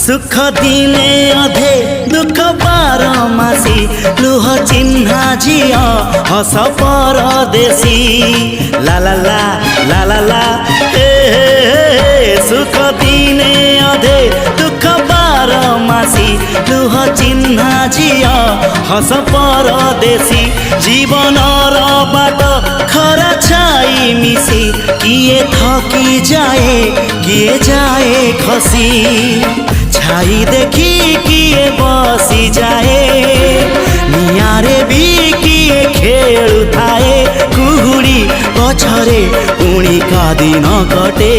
सुख दिने अधे दुख बारमासी लुह चिन्हा झिया हस परदेशी ला ला ला ला ला ला हे सुख दिने अधे दुख बारमासी लुह चिन्हा झिया हस परदेशी जीवन बाट खरा छाई मिसी किए थकी जाए किए जाए खसी छाई देखी किए बसी जाए नियारे भी किए खेलु थाए कुहुड़ी पछरे पुणी का दिन कटे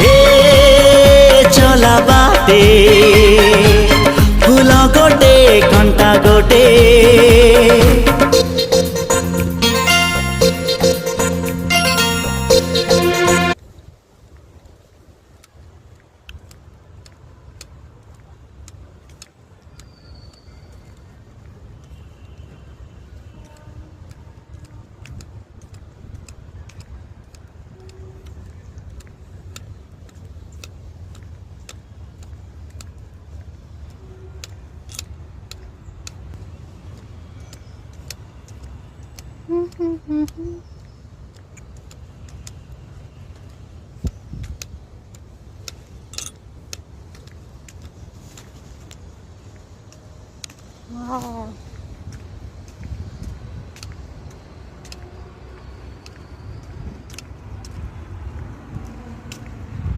ए चला बाटे फूल गोटे कंटा गोटे Wow.